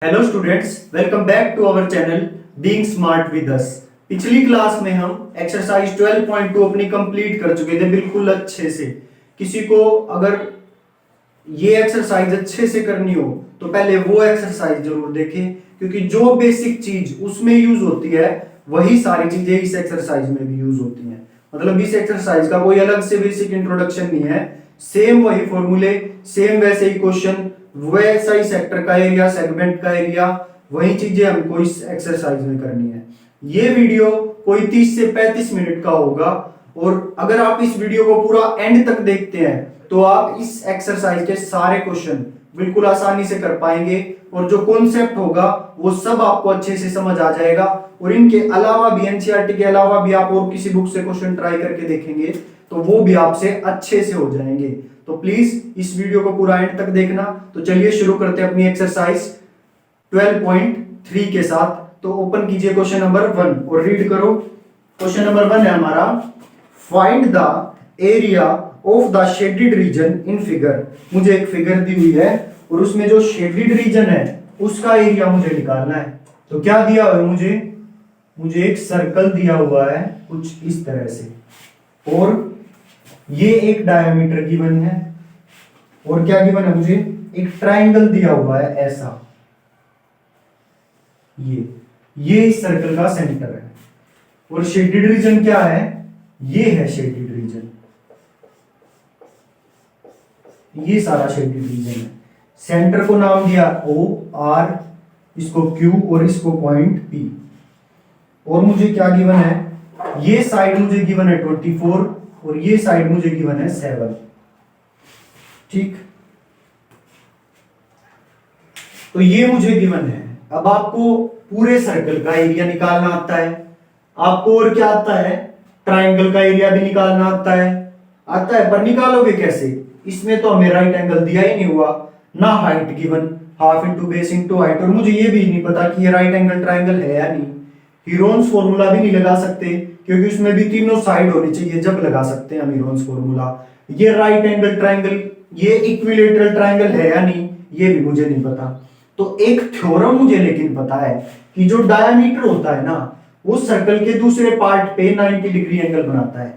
Hello students, welcome back to our channel being smart with us. पिछली class में हम exercise 12.2 अपनी complete कर चुके थे बिल्कुल अच्छे से। किसी को अगर ये एक्सरसाइज अच्छे से करनी हो तो पहले वो एक्सरसाइज जरूर देखें, क्योंकि जो बेसिक चीज उसमें यूज होती है वही सारी चीजें इस एक्सरसाइज में भी यूज होती हैं। मतलब इस एक्सरसाइज का कोई अलग से बेसिक इंट्रोडक्शन नहीं है, सेम वही फॉर्मूले, सेम वैसे ही क्वेश्चन, वैसा ही सेक्टर का एरिया, सेगमेंट का एरिया, वही चीजें हमको इस एक्सरसाइज में करनी है। ये वीडियो कोई 30 से 35 मिनट का होगा, और अगर आप इस वीडियो को पूरा एंड तक देखते हैं तो आप इस एक्सरसाइज के सारे क्वेश्चन बिल्कुल आसानी से कर पाएंगे, और जो कॉन्सेप्ट होगा वो सब आपको अच्छे से समझ आ जाएगा। और इनके अलावा भी, एनसीईआरटी के अलावा भी आप और किसी बुक से क्वेश्चन ट्राई करके देखेंगे तो वो भी आपसे अच्छे से हो जाएंगे। तो प्लीज इस वीडियो को पूरा एंड तक देखना। तो चलिए शुरू करते हैं अपनी एक्सरसाइज 12.3 के साथ। तो ओपन कीजिए क्वेश्चन नंबर 1 और रीड करो। क्वेश्चन नंबर 1 है हमारा, find the area of the shaded region in figure. मुझे एक फिगर दी हुई है और उसमें जो शेडेड रीजन है उसका एरिया मुझे निकालना है। तो क्या दिया हुआ है मुझे एक सर्कल दिया हुआ है कुछ इस तरह से, और ये एक डायमीटर गिवन है, और क्या गिवन है मुझे एक ट्रायंगल दिया हुआ है ऐसा। ये इस सर्कल का सेंटर है, और शेडेड रीजन क्या है, ये है शेडेड रीजन, ये सारा शेडेड रीजन है। सेंटर को नाम दिया O, R, इसको Q और इसको पॉइंट P। और मुझे क्या गिवन है, ये साइड मुझे गिवन है 24 और ये साइड मुझे गिवन है 7। ठीक, तो ये मुझे गिवन है। अब आपको पूरे सर्कल का एरिया निकालना आता है, आपको और क्या आता है, ट्रायंगल का एरिया भी निकालना आता है। पर निकालोगे कैसे, इसमें तो हमें राइट एंगल दिया ही नहीं हुआ, ना height given, half into base into height, और मुझे ये भी नहीं पता कि ये राइट एंगल ट्रायंगल है या नहीं। हीरोन्स फॉर्मूला भी नहीं लगा सकते, क्योंकि उसमें भी तीनों साइड होनी चाहिए, जब लगा सकते हैं हम हीरोन्स फॉर्मूला। ये राइट एंगल ट्रायंगल, ये इक्विलेटरल ट्रायंगल है या नहीं, ये भी मुझे नहीं पता। तो एक थ्योरम मुझे लेकिन पता है कि जो डायमीटर होता है ना, वो सर्कल के दूसरे पार्ट पे 90 डिग्री एंगल बनाता है।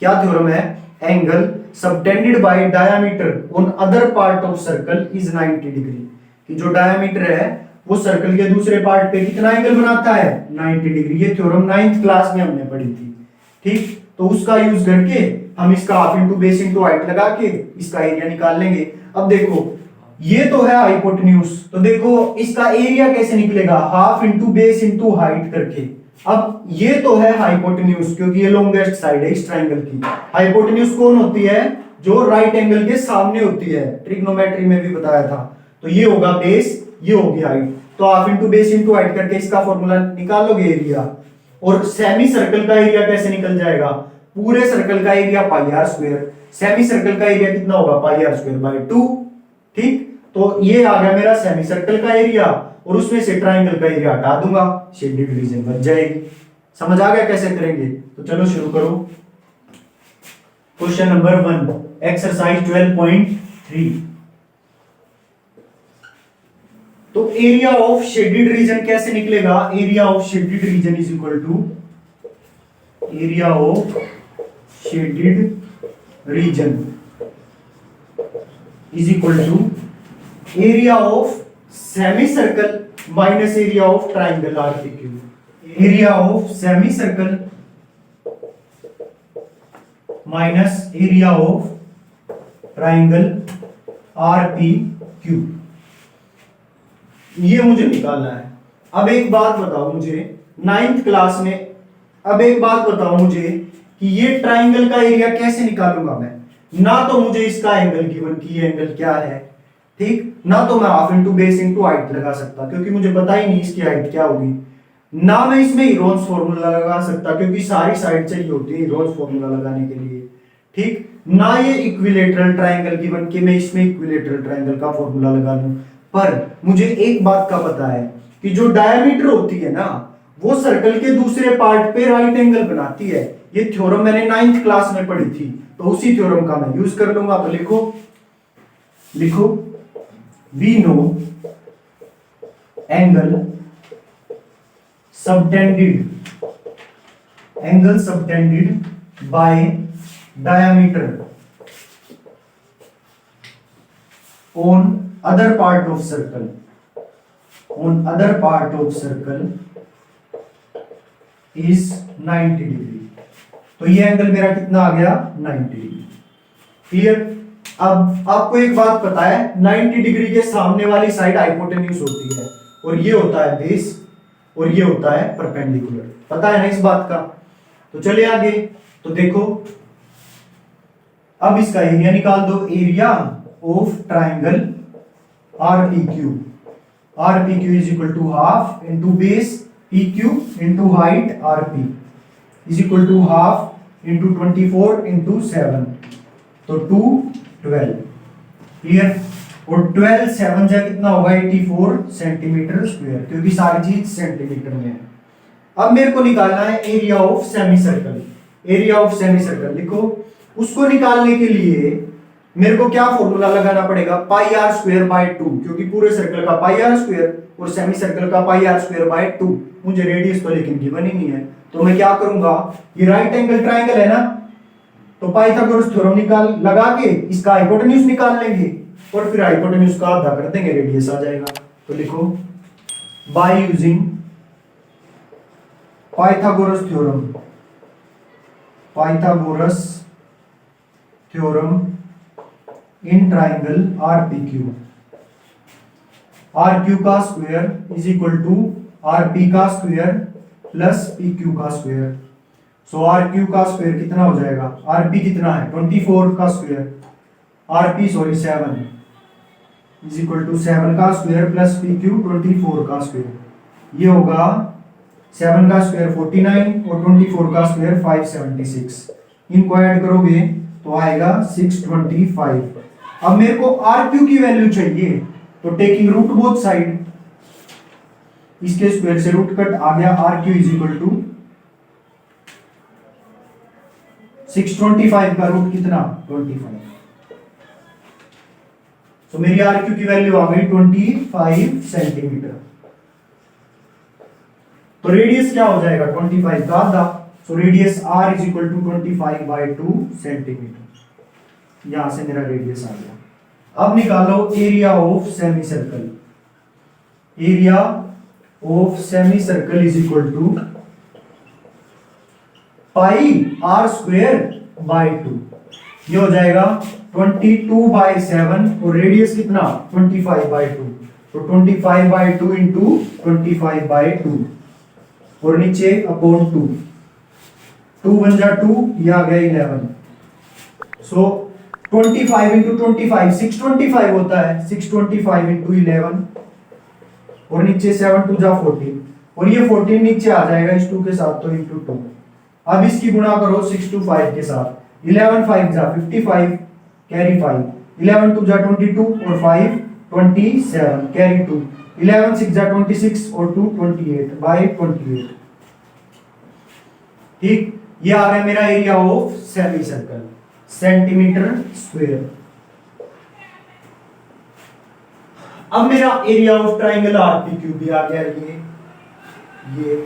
क्या थ्योरम है, angle subtended bye diameter on other part of circle is 90 degree. कि जो डायमीटर है वो सर्कल के दूसरे पार्ट पे कितना एंगल बनाता है, 90 डिग्री। ये थ्योरम 9th क्लास में हमने पढ़ी थी। ठीक, तो उसका यूज करके हम इसका half into base into height लगा के इसका एरिया निकाल लेंगे। अब देखो, ये तो है हाइपोटेन्यूज, तो देखो इसका एरिया कैसे निकलेगा, half into base into height करके। अब ये तो है हाइपोटेन्यूज, क्योंकि ये लॉन्गेस्ट साइड है इस ट्रायंगल की। हाइपोटेन्यूज कौन होती है, जो राइट एंगल के सामने होती है, ट्रिग्नोमेट्री में भी बताया था। तो ये होगा बेस, ये होगी हाइट, तो half into base into height करके इसका फॉर्मूला निकालोगे एरिया। और सेमी सर्कल का एरिया कैसे निकल जाएगा, पूरे सर्कल का area pi are square, semi circle का एरिया कितना होगा, पाई आर स्क्वायर बाय 2। ठीक, तो ये आ गया मेरा सेमी सर्कल का एरिया, और उसमें से ट्रायंगल का एरिया हटा दूंगा, शेडेड रीजन बच जाएगी। समझ आ गया कैसे करेंगे। तो चलो शुरू करो। Question number 1, exercise 12.3। तो एरिया ऑफ शेडेड रीजन कैसे निकलेगा, area of shaded region is equal to area of shaded region is equal to area of semi circle minus area of triangle R P Q. Area of semi circle minus area of triangle R P Q, ये मुझे निकालना है। अब एक बात बताओ मुझे, 9th class में, अब एक बात बताओ मुझे कि ये ट्राइंगल का एरिया कैसे निकालूंगा मैं। ना तो मुझे इसका एंगल गिवन कि एंगल क्या है, ठीक, ना तो मैं half into base into height लगा सकता, क्योंकि मुझे पता ही नहीं इसकी हाइट क्या होगी। ना मैं इसमें हीरोन्स फॉर्मूला लगा सकता, क्योंकि सारी साइड चाहिए होती है हीरोन्स फॉर्मूला लगाने के लिए। ठीक, ना ये इक्विलेटरल ट्रायंगल गिवन कि मैं इसमें इक्विलेटरल ट्रायंगल का फॉर्मूला लगा लूं। पर मुझे एक बात का पता है कि जो डायमीटर होती है ना, वो सर्कल के दूसरे पार्ट पे राइट एंगल बनाती है। ये थ्योरम मैंने 9th क्लास में पढ़ी थी, तो उसी थ्योरम का मैं यूज कर लूंगा। तो लिखो, we know angle subtended bye diameter on other part of circle is 90 degree. तो ये एंगल मेरा कितना आ गया 90 डिग्री। क्लियर। अब आपको एक बात पता है 90 डिग्री के सामने वाली साइड हाइपोटेन्यूज होती है और ये होता है बेस और ये होता है परपेंडिकुलर। पता है ना इस बात का। तो चलिए आगे। तो देखो अब इसका एरिया निकाल दो। Area of triangle RPQ is equal to half into base PQ into height RP is equal to half into 24 into 7 तो 212। क्लियर। और 12 7 जा कितना होगा 84 सेंटीमीटर स्क्वायर क्योंकि सारी चीज सेंटीमीटर में है। अब मेरे को निकालना है area of semi circle. Area of semi circle लिखो। उसको निकालने के लिए मेरे को क्या फॉर्मूला लगाना पड़ेगा पाई आर स्क्वायर बाय 2 क्योंकि पूरे सर्कल का पाई आर स्क्वायर और सेमी सर्कल का पाई आर स्क्वायर बाय 2। मुझे रेडियस तो लेकिन गिवन ही नहीं है तो मैं क्या करूंगा ये राइट एंगल ट्राइंगल है ना तो पाइथागोरस थ्योरम निकाल लगा के इसका हाइपोटेन्यूज निकाल लेंगे और फिर हाइपोटेन्यूज का आधा कर देंगे रेडियस आ जाएगा। तो लिखो by using Pythagoras theorem in triangle RPQ RQ का square is equal to RP का स्क्वायर प्लस PQ का स्क्वायर। सो RQ का स्क्वायर कितना हो जाएगा RP कितना है 24 का square RP 7 is equal to 7 का स्क्वायर प्लस PQ 24 का स्क्वायर। ये होगा 7 का स्क्वायर 49 और 24 का स्क्वायर 576। इनको ऐड करोगे तो आएगा 625। अब मेरे को RQ की वैल्यू चाहिए तो टेकिंग रूट बोथ साइड इसके स्क्वायर से रूट कट आ गया RQ इज इक्वल टू 625 का रूट कितना 25। तो मेरी RQ की वैल्यू आ गई 25 सेंटीमीटर। तो रेडियस क्या हो जाएगा 25 का आधा। So radius R is equal to 25/2 centimetre. यहां से मेरा रेडियस आ गया। अब निकालो area of semi circle. Area of semi circle is equal to pi R square by 2। ये हो जाएगा 22/7 और रेडियस कितना 25/2 तो 25/2 इंटू 25/2 और नीचे अपॉन 2 2 बन जा 2 ये आ गया 11। सो 25 इंटू 25 625 होता है 625 इंटू 11 और नीचे 7 2 जा 14 और ये 14 नीचे आ जाएगा इस 2 के साथ तो इंटू 2। अब इसकी गुणा करो 6 2 5 के साथ 11 5 जा 55 कैरी 5 11 2 जा 22 और 5 27 कैरी 2 11 6 जा 26 और 2 28/28। ठीक। ये आ गया मेरा area of semi circle centimetre square. अब मेरा एरिया ऑफ ट्राइंगल RPQ भी आ गया ये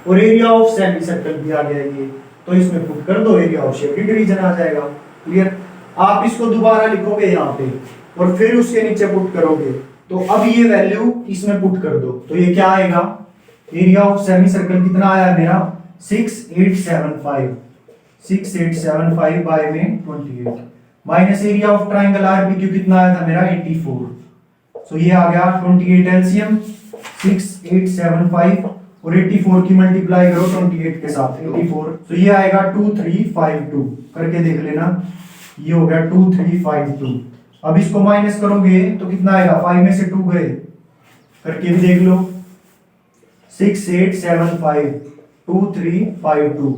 और एरिया ऑफ सेमी सर्कल भी आ गया ये। तो इसमें पुट कर दो एरिया ऑफ शेडेड रीजन आ जाएगा। क्लियर। आप इसको दोबारा लिखोगे यहाँ पे और फिर उसके नीचे पुट करोगे तो अब ये वैल्यू इसमें पुट कर दो तो ये क्या आएगा एरिया ऑफ सेमी सर्कल कितना आया मेरा 6875 बाय में 28 minus area of triangle RPQ कितना आया था मेरा 84। सो ये आ गया 28 एलसीएम 6875 और 84 की मल्टीप्लाई करो 28 के साथ 84। सो ये आएगा 2352 करके देख लेना। ये हो गया 2352। अब इसको माइनस करोगे तो कितना आएगा 5 में से 2 गए करके भी देख लो 6875 2352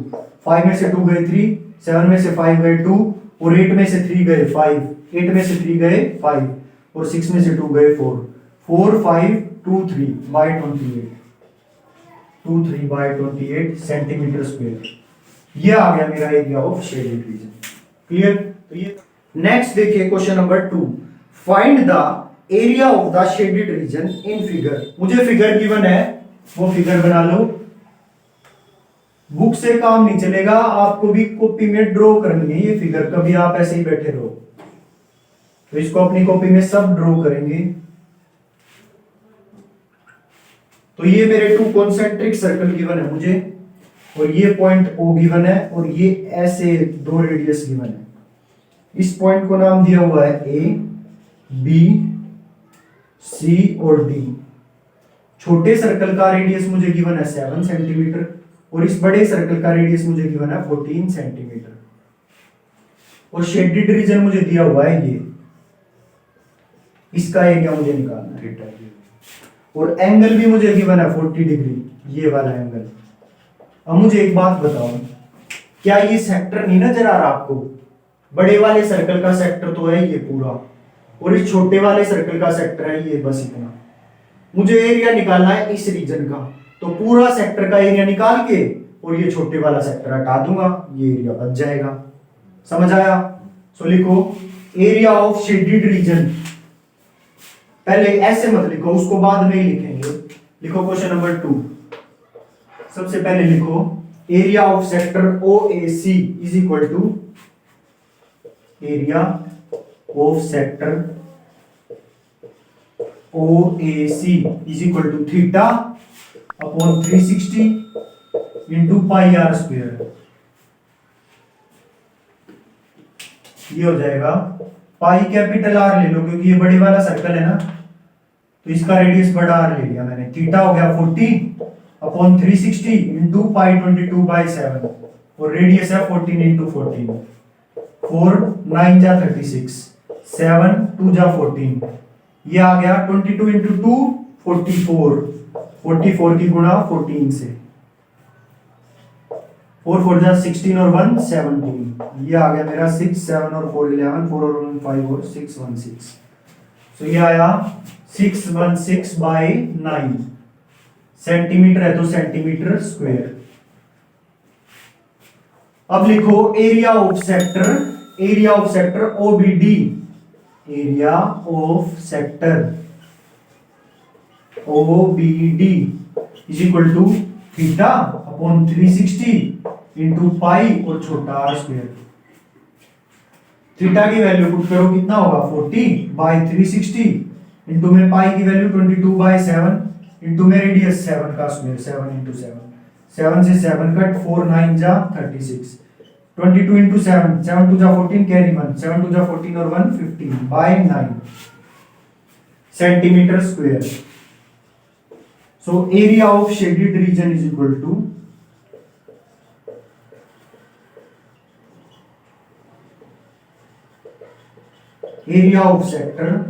5 में से 2 गए 3 7 में से 5 गए 2 और 8 में से 3 गए 5 8 में से 3 गए 5 और 6 में से 2 गए 4 4523/28 सेंटीमीटर स्क्वायर। ये आ गया मेरा area of shaded reason. Clear. तो ये नेक्स्ट देखिए question number 2 find the area of the shaded region in figure. मुझे फिगर गिवन है, वो फिगर बना लो। बुक से काम नहीं चलेगा, आपको भी कॉपी में ड्रॉ करनी है ये फिगर, कभी आप ऐसे ही बैठे रहो। तो इसको अपनी कॉपी में सब ड्रॉ करेंगे। तो ये मेरे 2 कॉन्सेंट्रिक सर्कल गिवन है मुझे, और ये पॉइंट O गिवन है, और ये ऐसे 2 रेडियस गिवन है। इस पॉइंट को नाम दिया हुआ है A, B, C और D। छोटे सर्कल का रेडियस मुझे गिवन है 7 सेंटीमीटर, और इस बड़े सर्कल का रेडियस मुझे गिवन है 14 सेंटीमीटर। और शेडेड रीजन मुझे दिया हुआ है ये, इसका एरिया मुझे निकालना है। और एंगल भी मुझे गिवन है 40 डिग्री, ये वाला एंगल। अब मुझे एक बात बताओ, क्या ये सेक्टर नहीं नजर आ रहा आपको? बड़े वाले सर्कल का सेक्टर तो है ये पूरा, और इस छोटे वाले सर्कल का सेक्टर है ये, बस इतना। मुझे एरिया निकालना है इस रीजन का, तो पूरा सेक्टर का एरिया निकाल के और ये छोटे वाला सेक्टर हटा दूंगा, ये एरिया बच जाएगा। समझ आया? सो लिखो एरिया ऑफ शेडेड रीजन। पहले ऐसे मत लिखो, उसको बाद में ही लिखेंगे। लिखो क्वेश्चन नंबर 2। सबसे पहले लिखो area of sector OAC is equal to area of sector OAC is equal to theta upon 360 into pi are square. ये हो जाएगा पाई कैपिटल आर ले लो, क्योंकि ये बड़े वाला सर्कल है ना, तो इसका रेडियस बड़ा आर ले लिया मैंने। थीटा हो गया 40 अपॉन 360 इंटू पाई 22/7, और रेडियस है 14 इंटू 14। 4 9 जा 36, 7 2 जा 14, ये आ गया 22 इंटू 2 44, 44 की गुणा 14 से, 4 4 जा 16 और 1 17, ये आ गया मेरा 6 7 और 4 11, 4 और 1 5 और 6 16। तो ये आया 616/9 सेंटीमीटर है, तो सेंटीमीटर स्क्वायर। अब लिखो area of sector OBD, area of sector OBD is equal to theta upon 360 into pi और छोटा आर स्क्वायर। थीटा की वैल्यू पुट करो, कितना होगा 40/360 इंटू में पाई की वैल्यू 22/7 इंटू में रेडियस 7 का स्क्वायर, 7 इंटू 7, 7 से 7 कट, 4 9 जा 36, 22 इंटू 7, 7 2 जा 14 कैरी 1, 7 2 जा 14 और 1 15/9 centimetre square. So area of shaded region is equal to area of sector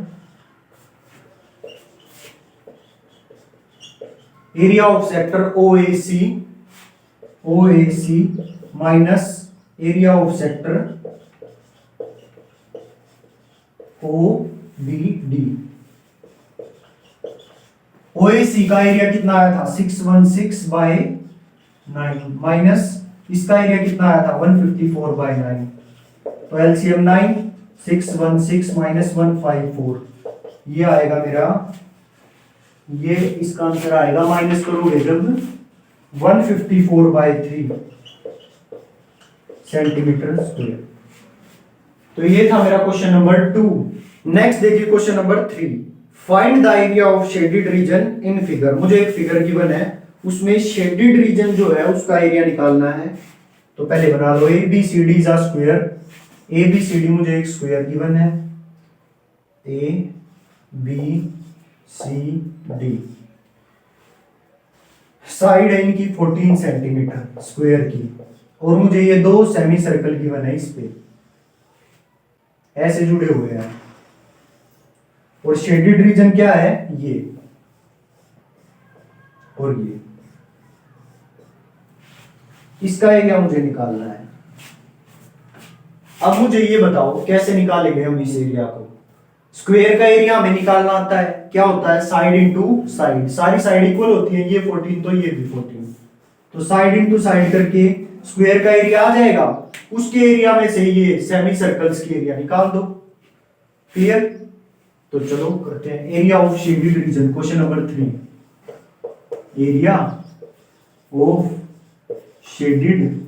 OAC minus area of sector OBD। OAC का एरिया कितना आया था 616/9 माइनस इसका एरिया कितना आया था 154/9, तो LCM 9, 616 माइनस 154, ये आएगा मेरा, ये इसका आंसर आएगा, माइनस करोगे जब 154/3 सेंटीमीटर स्क्वायर। तो ये था मेरा क्वेश्चन नंबर 2। नेक्स्ट देखिए question number 3। Find the area of shaded reason in figure. मुझे एक फिगर गिवन है, उसमें शेडेड रीजन जो है उसका एरिया निकालना है। तो पहले बना लो ABCD is a square. ABCD मुझे एक स्क्वायर गिवन है, ABCD। साइड है इनकी 14 सेंटीमीटर स्क्वायर की, और मुझे ये 2 सेमी सर्कल गिवन है, इस पे ऐसे जुड़े हुए हैं। और शेडेड रीजन क्या है, ये और ये। इसका एरिया मुझे निकालना है। अब मुझे ये बताओ कैसे निकालेंगे हम इस एरिया को। स्क्वायर का एरिया हमें निकालना आता है, क्या होता है साइड इंटू साइड, सारी साइड इक्वल होती है, ये 14 तो ये भी 14, तो साइड इंटू साइड करके स्क्वायर का एरिया आ जाएगा। उसके एरिया में से ये सेमी सर्कल्स की एरिया निकाल दो। क्लियर? तो चलो करते हैं area of shaded region, question number 3। Area of shaded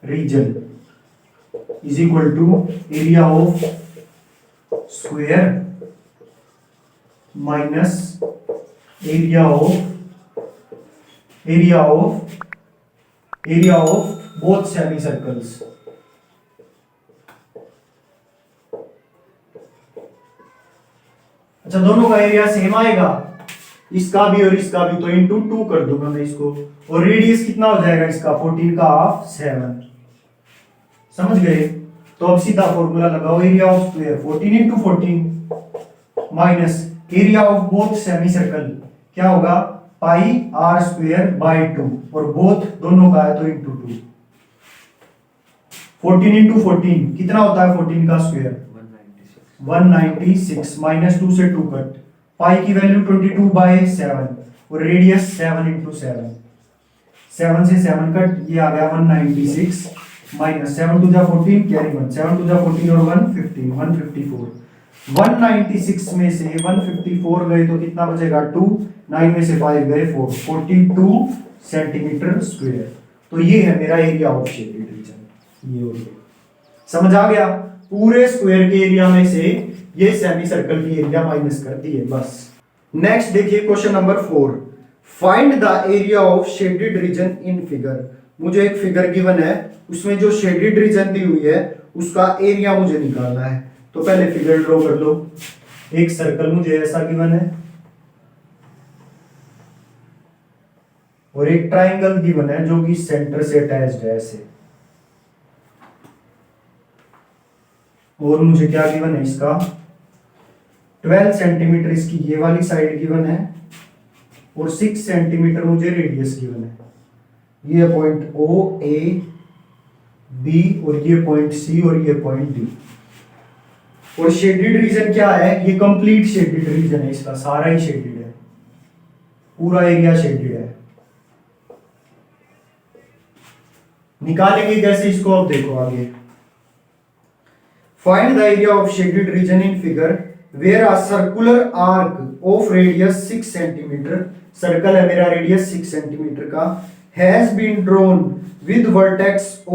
region is equal to area of square minus area of both semi circles. अच्छा, दोनों का एरिया सेम आएगा, इसका भी और इसका भी, तो इंटू 2 कर दूंगा मैं इसको। और रेडियस कितना हो जाएगा इसका, 14 का हाफ 7। समझ गए? तो अब सीधा फॉर्मूला लगाओ, area of square 14 into 14 minus area of both semi circle क्या होगा, पाई आर स्क्वायर बाय 2, और बोथ दोनों का है तो इंटू 2। 14 इंटू 14 कितना होता है, 14 का स्क्वायर 196 माइनस 2 से 2 कट, पाई की वैल्यू 22 बाय 7 और रेडियस 7 इंटू 7, 7 से 7 कट, ये आ गया 196 माइनस 7 टू जा 14 कैरी 1, 7 टू जा 14 और 1 15, 154। 196 में से 154 गए तो कितना बचेगा 2, 9 में से 5 गए 4, 42 सेंटीमीटर स्क्वायर। तो ये है मेरा एरिया ऑफ शेडेड रीजन। ये हो गया, समझ आ गया? पूरे स्क्वायर के एरिया में से ये सेमी सर्कल की एरिया माइनस कर दी है, बस। नेक्स्ट देखिए question number 4, find the area of shaded reason in figure. मुझे एक फिगर गिवन है, उसमें जो शेडेड रीजन दी हुई है उसका एरिया मुझे निकालना है। तो पहले फिगर ड्रॉ कर लो। एक सर्कल मुझे ऐसा गिवन है और एक ट्राइंगल गिवन है जो कि सेंटर से अटैच्ड है ऐसे, और मुझे क्या गिवन है इसका 12 सेंटीमीटर इसकी ये वाली साइड गिवन है और 6 सेंटीमीटर मुझे रेडियस गिवन है। ये पॉइंट ओ ए बी और ये पॉइंट सी और ये पॉइंट डी। और शेडेड रीजन क्या है, ये कंप्लीट शेडेड रीजन है, इसका सारा ही शेडेड है, पूरा एरिया शेडेड है। निकालेंगे कैसे इसको, अब देखो आगे। Find the area of shaded region in figure where a circular arc of radius 6 cm, circle है मेरा रेडियस 6 सेंटीमीटर का, has been drawn with vertex O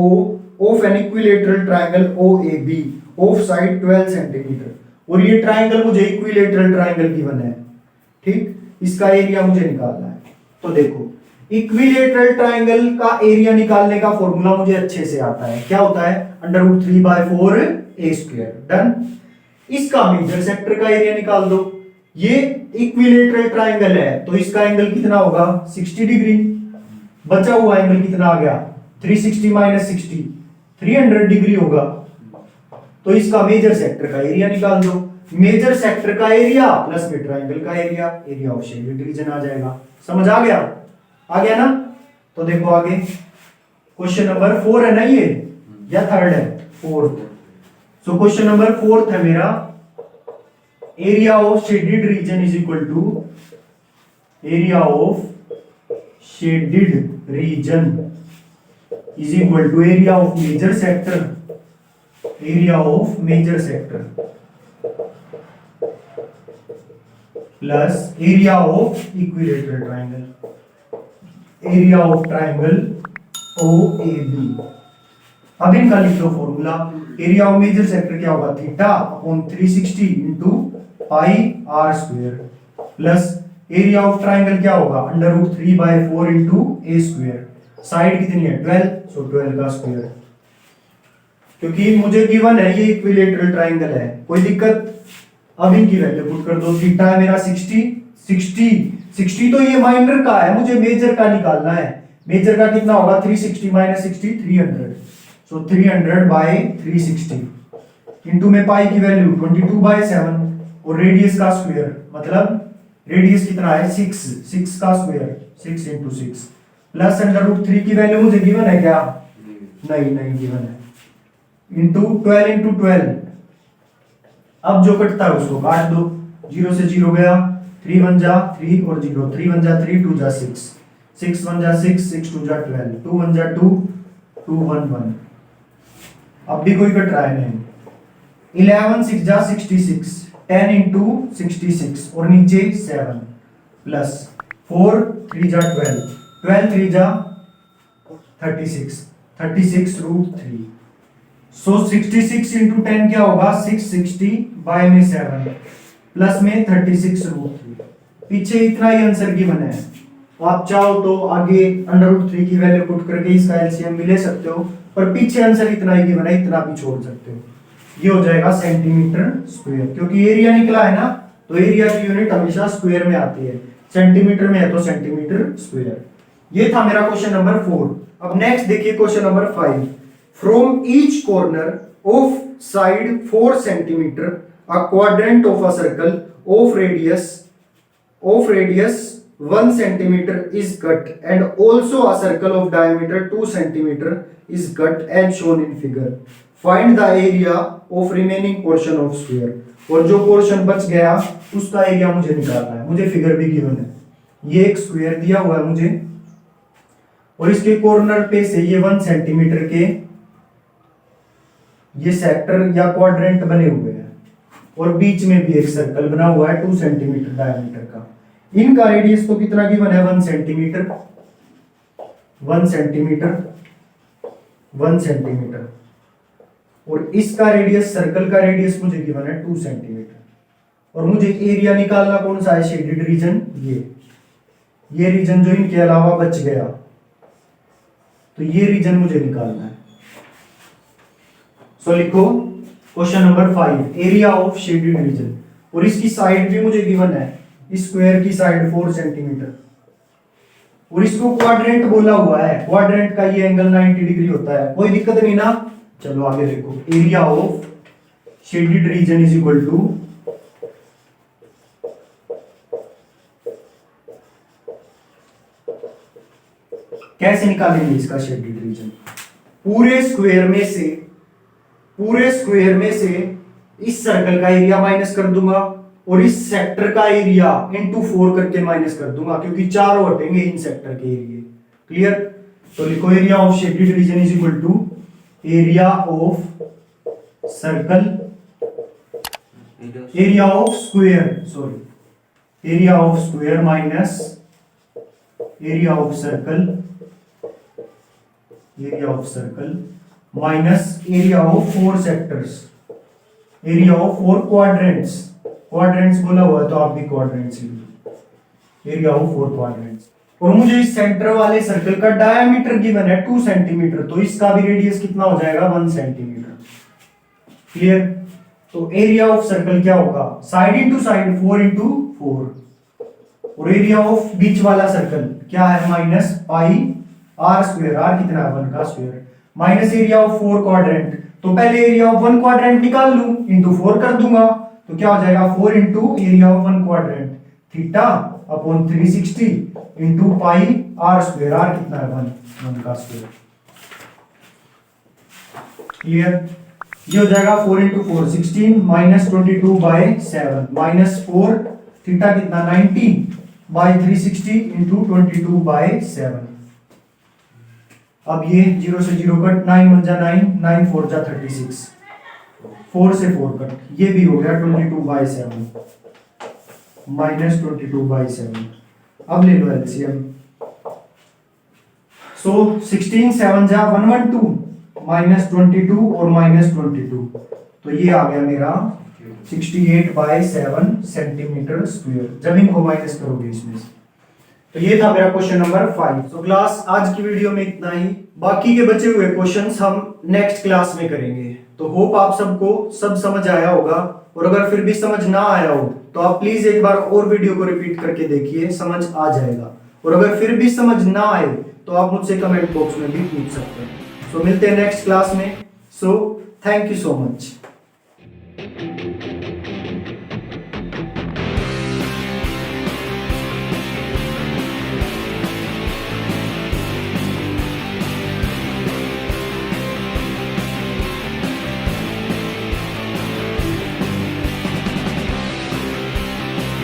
of an equilateral triangle OAB of side 12 cm। और ये triangle मुझे equilateral triangle given है, ठीक, इसका area मुझे निकालना है। तो देखो इक्विलेटरल ट्राइंगल का एरिया निकालने का फॉर्मूला मुझे अच्छे से आता है, क्या होता है, √3/4 a स्क्वायर। डन। इसका मेजर सेक्टर का एरिया निकाल दो। ये इक्विलेटरल ट्राइंगल है तो इसका एंगल कितना होगा 60 डिग्री। बचा हुआ एंगल कितना आ गया 360 माइनस 60 300 डिग्री होगा। तो इसका मेजर सेक्टर का एरिया निकाल दो। मेजर सेक्टर का एरिया प्लस में ट्राइंगल का area, area of shaded region आ जाएगा। समझ आ गया? आ गया ना? तो देखो आगे क्वेश्चन नंबर 4 है ना ये, या थर्ड है, 4th। So question number 4th है मेरा, area of shaded region is equal to area of shaded region is equal to area of major sector, area of major sector plus area of equilateral triangle, area of triangle OAB। अब इनका लिख लो formula. Area of major sector क्या होगा, theta upon 360 into pi are square, plus area of triangle क्या होगा √3/4 into a square. Side कितनी है 12, सो 12 का स्क्वायर। क्योंकि मुझे गिवन है ये इक्विलेटरल ट्राइंगल है, कोई दिक्कत? अब इनकी वैल्यू पुट कर दो। थीटा है मेरा 60 तो ये माइनर का है, मुझे मेजर का निकालना है। मेजर का कितना होगा 360 माइनस 60 300, सो 300/360 इंटू में पाई की वैल्यू 22/7 और रेडियस का स्क्वायर, मतलब रेडियस कितना है 6 का स्क्वायर 6 इंटू 6 प्लस √3 की वैल्यू मुझे गिवन है क्या, नहीं गिवन है, इंटू 12 इंटू 12। अब जो कटता है उसको काट दो, 0 से 0 गया, 3 1 जा 3 और 0, 3 1 जा 3 2 जा 6, 6 1 जा 6 6 2 जा 12, 2 1 जा 2 2 1 1। अब भी कोई कट रहा है नहीं, 11 6 जा 66, 10 इंटू 66 और नीचे 7 प्लस 4 3 जा 12, 12 3 जा 36, 36 रूट 3। सो 66 इंटू 10 क्या होगा 660 बाय में 7 प्लस में 36 रूट 3। पीछे इतना ही आंसर गिवन है। आप चाहो तो आगे अंडर रूट 3 की वैल्यू पुट करके इसका एलसीएम भी ले सकते हो, पर पीछे आंसर इतना ही गिवन है, इतना भी छोड़ सकते हो। ये हो जाएगा सेंटीमीटर स्क्वायर, क्योंकि एरिया निकला है ना, तो एरिया की यूनिट हमेशा स्क्वायर में आती है, सेंटीमीटर में है तो सेंटीमीटर स्क्वायर। ये था मेरा क्वेश्चन नंबर 4। अब नेक्स्ट देखिए question number 5। From each corner of side 4 centimetre a quadrant of a circle of radius 1 centimeter is cut and also a circle of diameter 2 centimeter is cut as shown in figure. Find the area of remaining portion of sphere. और जो portion बच गया उसका area मुझे निकालना है। मुझे figure भी गिवन है, ये एक स्क्वायर दिया हुआ है मुझे, और इसके कॉर्नर पे से ये 1 सेंटीमीटर के ये सेक्टर या क्वाड्रेंट बने हुए हैं, और बीच में भी एक सर्कल बना हुआ है 2 सेंटीमीटर डायमीटर का। इनका रेडियस तो कितना गिवन है 1 सेंटीमीटर, 1 सेंटीमीटर, 1 सेंटीमीटर, और इसका रेडियस, सर्कल का रेडियस मुझे गिवन है 2 सेंटीमीटर। और मुझे एरिया निकालना कौन सा है, शेडेड रीजन, ये रीजन जो इनके अलावा बच गया, तो ये रीजन मुझे निकालना है। सो लिखो question number 5, area of shaded reason, और इसकी साइड भी मुझे गिवन है, स्क्वायर की साइड 4 सेंटीमीटर, और इसको क्वाड्रेंट बोला हुआ है, क्वाड्रेंट का ये एंगल 90 डिग्री होता है, कोई दिक्कत नहीं ना। चलो आगे देखो, area of shaded region is equal to कैसे निकालेंगे इसका शेडेड रीजन, पूरे स्क्वायर में से इस सर्कल का एरिया माइनस कर दूंगा, और इस सेक्टर का एरिया इनटू 4 करके माइनस कर दूंगा, क्योंकि चारों हटेंगे इन सेक्टर के एरिया। क्लियर? तो लिखो area of shaded region is equal to area of circle, area of square minus area of circle minus area of 4 sectors, area of 4 quadrants बोला हुआ है तो आप भी क्वाड्रेंट्स लिख लो, एरिया ऑफ 4 क्वाड्रेंट्स। और मुझे इस सेंटर वाले सर्कल का डायमीटर गिवन है 2 सेंटीमीटर, तो इसका भी रेडियस कितना हो जाएगा 1 सेंटीमीटर। क्लियर? तो एरिया ऑफ सर्कल क्या होगा, साइड इंटू साइड 4 इंटू 4, और एरिया ऑफ बीच वाला सर्कल क्या है minus pi are square, r कितना है 1 का square, minus area of 4 quadrant, तो पहले एरिया ऑफ 1 क्वाड्रेंट निकाल लूं, इंटू 4 कर दूंगा, तो क्या हो जाएगा 4 into area of 1 quadrant theta upon 360 into pi are square, r कितना है 1 का स्क्वायर। क्लियर? ये हो जाएगा 4 इंटू 4 16 माइनस 22/7 माइनस 4 थीटा कितना 90 बाई 360 इंटू 22/7। अब ये 0 से 0 कट, 9 1 जा 9, 9 4 जा 36, 4 से 4 कट, ये भी हो गया 22/7 माइनस 22/7। अब ले लो एलसीएम, सो 16 7 जा 112 माइनस 22 और माइनस 22, तो ये आ गया मेरा 68/7 सेंटीमीटर स्क्वायर, जब इनको माइनस करोगे इसमें से। तो ये था मेरा क्वेश्चन नंबर 5। तो क्लास आज की वीडियो में इतना ही, बाकी के बचे हुए क्वेश्चंस हम नेक्स्ट क्लास में करेंगे। तो होप आप सबको सब समझ आया होगा, और अगर फिर भी समझ ना आया हो तो आप प्लीज एक बार और वीडियो को रिपीट करके देखिए, समझ आ जाएगा। और अगर फिर भी समझ ना आए तो आप मुझसे कमेंट बॉक्स में भी पूछ सकते हैं। सो मिलते हैं नेक्स्ट क्लास में। So thank you so much.